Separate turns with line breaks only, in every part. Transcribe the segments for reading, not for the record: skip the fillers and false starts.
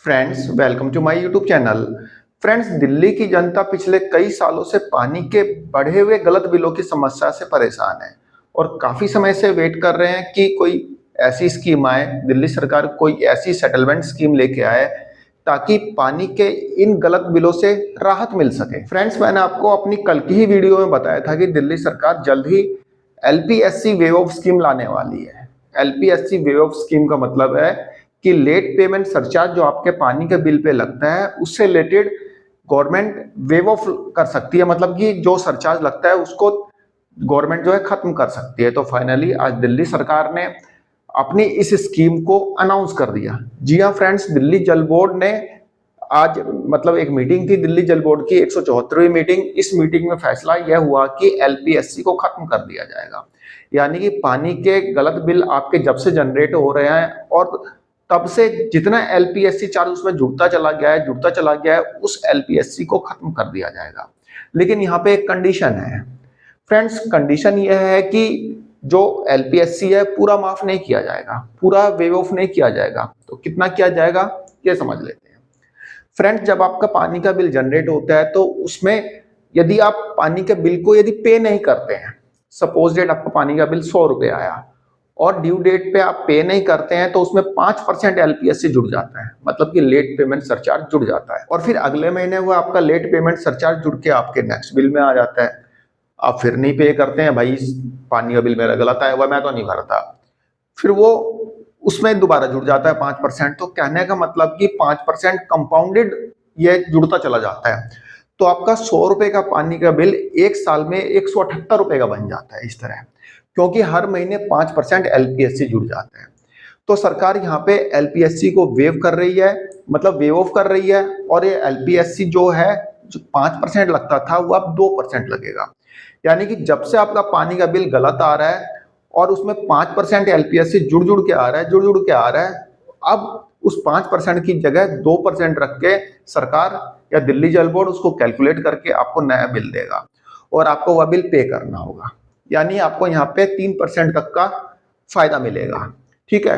Friends, welcome to my YouTube channel. Friends, Delhi की जनता पिछले कई सालों से पानी के बढ़े हुए गलत बिलों की समस्या से परेशान है और काफी समय से वेट कर रहे हैं कि कोई ऐसी स्कीम आए, दिल्ली सरकार कोई ऐसी सेटलमेंट स्कीम लेके आए ताकि पानी के इन गलत बिलों से राहत मिल सके। फ्रेंड्स, मैंने आपको अपनी कल की ही वीडियो में बताया था कि दिल्ली सरकार जल्द ही एलपीएससी वेव ऑफ स्कीम लाने वाली है। एलपीएससी वेव ऑफ स्कीम का मतलब है कि लेट पेमेंट सरचार्ज जो आपके पानी के बिल पे लगता है उससे रिलेटेड गवर्नमेंट वेव ऑफ कर सकती है, मतलब कि जो सरचार्ज लगता है उसको गवर्नमेंट जो है खत्म कर सकती है। तो फाइनली आज दिल्ली सरकार ने अपनी इस स्कीम को अनाउंस कर दिया। जी हाँ फ्रेंड्स, दिल्ली जल बोर्ड ने आज मतलब एक मीटिंग थी, दिल्ली जल बोर्ड की 174वीं मीटिंग। इस मीटिंग में फैसला यह हुआ कि एलपीएससी को खत्म कर दिया जाएगा, यानी कि पानी के गलत बिल आपके जब से जनरेट हो रहे हैं और तब से जितना एलपीएससी चार्ज उसमें जुड़ता चला गया है उस एलपीएससी को खत्म कर दिया जाएगा। लेकिन यहाँ पे एक कंडीशन है फ्रेंड्स, कंडीशन यह है कि जो एलपीएससी है पूरा माफ नहीं किया जाएगा, पूरा वेव ऑफ नहीं किया जाएगा। तो कितना किया जाएगा ये समझ लेते हैं। फ्रेंड्स, जब आपका पानी का बिल जनरेट होता है तो उसमें यदि आप पानी के बिल को यदि पे नहीं करते हैं, सपोज डेट आपका पानी का बिल 100 रुपए आया और ड्यू डेट पे आप पे नहीं करते हैं तो उसमें 5% एलपीएससी जुड़ जाता है, मतलब कि लेट पेमेंट सरचार्ज जुड़ जाता है। और फिर अगले महीने वो आपका लेट पेमेंट सरचार्ज जुड़ के आपके नेक्स्ट बिल में आ जाता है। आप फिर नहीं पे करते हैं, भाई पानी का बिल मेरा गलत आया हुआ, मैं तो नहीं भरता, फिर वो उसमें दोबारा जुड़ जाता है 5%। तो कहने का मतलब कि 5% कंपाउंडेड ये जुड़ता चला जाता है। तो आपका 100 रुपए का पानी का बिल एक साल में 178 रुपए का बन जाता है इस तरह, क्योंकि हर महीने 5% एलपीएससी जुड़ जाते हैं। तो सरकार यहाँ पे एलपीएससी को वेव कर रही है, मतलब वेव ऑफ कर रही है, और ये एलपीएससी जो है जो 5% लगता था वो अब 2% लगेगा। यानी कि जब से आपका पानी का बिल गलत आ रहा है और उसमें 5% एलपीएससी जुड़ के आ रहा है, अब उस 5% की जगह 2% रख के सरकार या दिल्ली जल बोर्ड उसको कैलकुलेट करके आपको नया बिल देगा और आपको वह बिल पे करना होगा। यानी आपको यहाँ पे 3% तक का फायदा मिलेगा। ठीक है,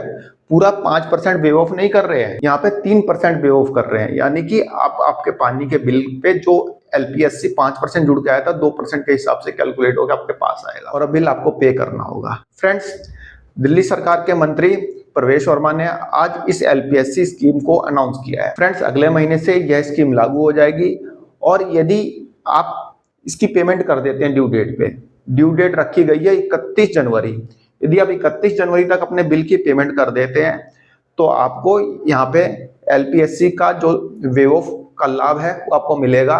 पूरा 5% वेव ऑफ नहीं कर रहे हैं, यहाँ पे 3% वेव ऑफ कर रहे हैं। यानी कि आप आपके पानी के बिल पे जो एलपीएससी 5% जुड़ के आया था 2% के हिसाब से कैलकुलेट होकर आपके पास आएगा और अब बिल आपको पे करना होगा। फ्रेंड्स, दिल्ली सरकार के मंत्री प्रवेश वर्मा ने आज इस एलपीएससी स्कीम को अनाउंस किया है। फ्रेंड्स, अगले महीने से यह स्कीम लागू हो जाएगी और यदि आप इसकी पेमेंट कर देते हैं ड्यू डेट पे, ड्यू डेट रखी गई है 31 जनवरी, यदि आप 31 जनवरी तक अपने बिल की पेमेंट कर देते हैं तो आपको यहाँ पे एलपीएससी का जो वेव ऑफ का लाभ है वो आपको मिलेगा।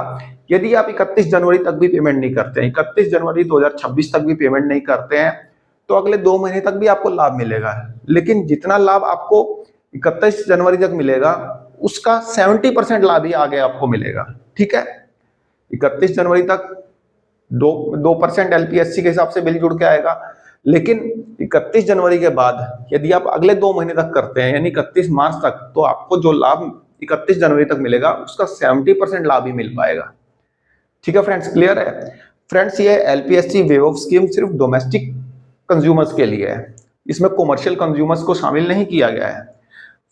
यदि आप 31 जनवरी तक भी पेमेंट नहीं करते हैं, 31 जनवरी 2026 तक भी पेमेंट नहीं करते हैं, तो अगले 2 महीने तक भी आपको लाभ मिलेगा। लेकिन जितना लाभ आपको 31 जनवरी तक मिलेगा उसका 70% लाभ ही आगे आपको मिलेगा। ठीक है, 31 जनवरी तक 2% एलपीएससी के हिसाब से बिल जुड़ के आएगा, लेकिन 31 जनवरी के बाद यदि आप अगले 2 महीने तक करते हैं यानी 31 मार्च तक, तो आपको जो लाभ 31 जनवरी तक मिलेगा उसका 70% लाभ ही मिल पाएगा। ठीक है फ्रेंड्स, क्लियर है? फ्रेंड्स, ये एलपीएससी वेव ऑफ स्कीम सिर्फ डोमेस्टिक कंज्यूमर्स के लिए है, इसमें कॉमर्शियल कंज्यूमर्स को शामिल नहीं किया गया है।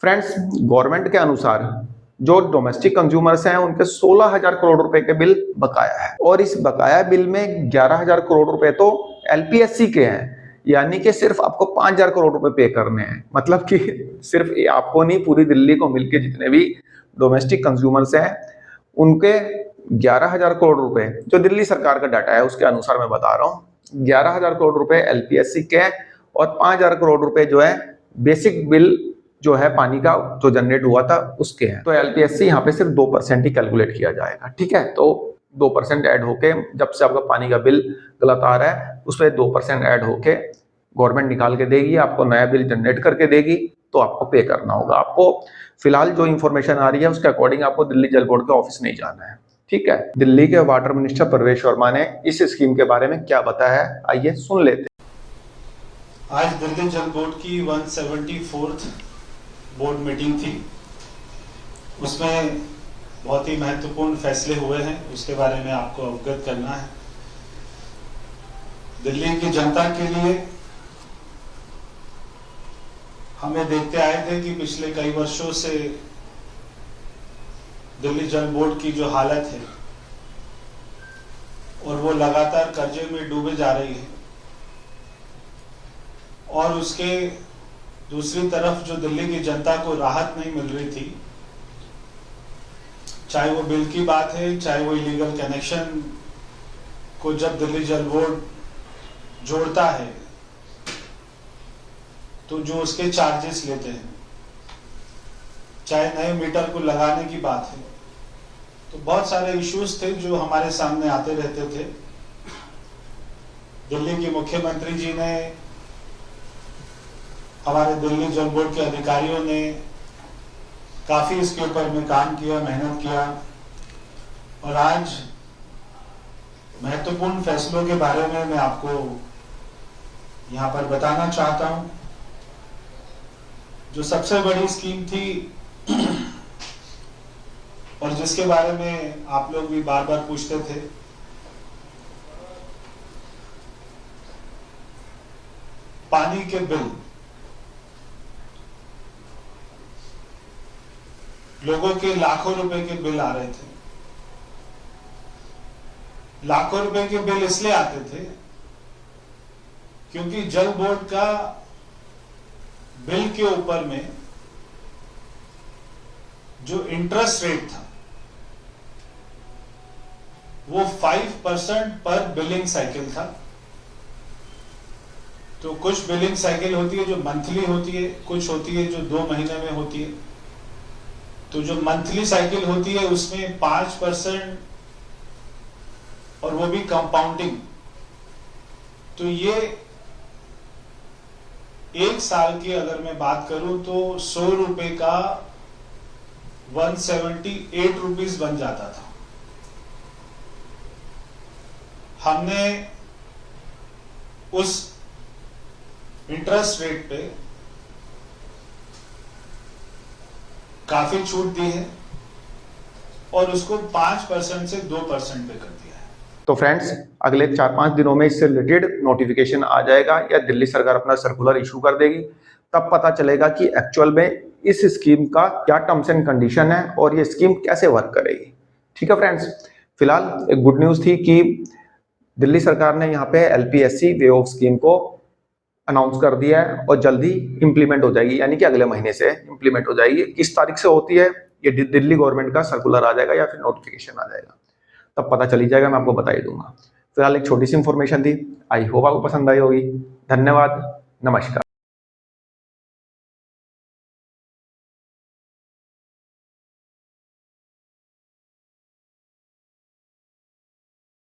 फ्रेंड्स, गवर्नमेंट के अनुसार जो डोमेस्टिक कंज्यूमर्स हैं उनके 16,000 करोड़ रुपए के बिल बकाया है और इस बकाया बिल में 11,000 करोड़ रुपए तो एलपीएससी के हैं, यानी कि सिर्फ आपको 5,000 करोड़ रुपए पे करने हैं। मतलब कि सिर्फ आपको नहीं, पूरी दिल्ली को मिलकर जितने भी डोमेस्टिक कंज्यूमर्स हैं उनके 11,000 करोड़ रुपए, जो दिल्ली सरकार का डाटा है उसके अनुसार मैं बता रहा हूँ, 11,000 करोड़ रुपए एलपीएससी के और 5,000 करोड़ रुपए जो है बेसिक बिल जो है पानी का जो जनरेट हुआ था उसके हैं। तो एलपीएससी यहाँ पे सिर्फ 2% ही कैलकुलेट किया जाएगा। ठीक है, तो 2% ऐड होके जब से आपका पानी का बिल गलत आ रहा है उस पर 2% ऐड होके गवर्नमेंट निकाल के देगी, आपको नया बिल जनरेट करके देगी, तो आपको पे करना होगा। आपको फिलहाल जो इन्फॉर्मेशन आ रही है उसके अकॉर्डिंग आपको दिल्ली जल बोर्ड के ऑफिस नहीं जाना है। ठीक है, दिल्ली के वाटर मिनिस्टर प्रवेश वर्मा ने इस स्कीम के बारे में क्या बताया है, आइए सुन लेते हैं।
आज दिल्ली जल बोर्ड की 174th बोर्ड मीटिंग थी, उसमें बहुत ही महत्वपूर्ण फैसले हुए हैं, उसके बारे में आपको अवगत करना है। दिल्ली की जनता के लिए हमें देखते आए थे कि पिछले कई वर्षों से दिल्ली जल बोर्ड की जो हालत है और वो लगातार कर्जे में डूबे जा रही है, और उसके दूसरी तरफ जो दिल्ली की जनता को राहत नहीं मिल रही थी, चाहे वो बिल की बात है, चाहे वो इलीगल कनेक्शन को जब दिल्ली जल बोर्ड जोड़ता है तो जो उसके चार्जेस लेते हैं, चाहे नए मीटर को लगाने की बात है, तो बहुत सारे इश्यूज थे जो हमारे सामने आते रहते थे। दिल्ली के मुख्यमंत्री जी ने, हमारे दिल्ली जल बोर्ड के अधिकारियों ने काफी इसके ऊपर में काम किया, मेहनत किया, और आज महत्वपूर्ण फैसलों के बारे में मैं आपको यहां पर बताना चाहता हूं। जो सबसे बड़ी स्कीम थी और जिसके बारे में आप लोग भी बार बार पूछते थे, पानी के बिल। लोगों के लाखों रुपए के बिल आ रहे थे। लाखों रुपए के बिल इसलिए आते थे क्योंकि जल बोर्ड का बिल के ऊपर में जो इंटरेस्ट रेट था वो 5% पर बिलिंग साइकिल था। तो कुछ बिलिंग साइकिल होती है जो मंथली होती है, कुछ होती है जो 2 महीने में होती है। तो जो मंथली साइकिल होती है उसमें 5%, और वो भी कंपाउंडिंग। तो ये एक साल की अगर मैं बात करूं तो 100 रुपए का 178 रुपीज बन जाता था। हमने उस इंटरेस्ट रेट पे काफी छूट दी है और उसको 5% से 2% पे कर दिया है।
तो फ्रेंड्स, अगले 4-5 दिनों में इससे रिलेटेड नोटिफिकेशन आ जाएगा या दिल्ली सरकार अपना सर्कुलर इशू कर देगी। तब पता चलेगा कि एक्चुअल में इस स्कीम का क्या टर्म्स एंड कंडीशन है और ये स्कीम कैसे वर्क करेगी। ठीक है फ्रेंड्स, फिलहाल एक गुड न्यूज़ थी कि दिल्ली सरकार ने यहाँ पे LPSC वे ऑफ स्कीम को अनाउंस कर दिया है और जल्दी इंप्लीमेंट हो जाएगी, यानी कि अगले महीने से इंप्लीमेंट हो जाएगी। किस तारीख से होती है ये दिल्ली गवर्नमेंट का सर्कुलर आ जाएगा या फिर नोटिफिकेशन आ जाएगा, तब पता चली जाएगा, मैं आपको बता ही दूंगा। फिलहाल एक छोटी सी इंफॉर्मेशन थी, आई होप आपको पसंद आई होगी। धन्यवाद, नमस्कार।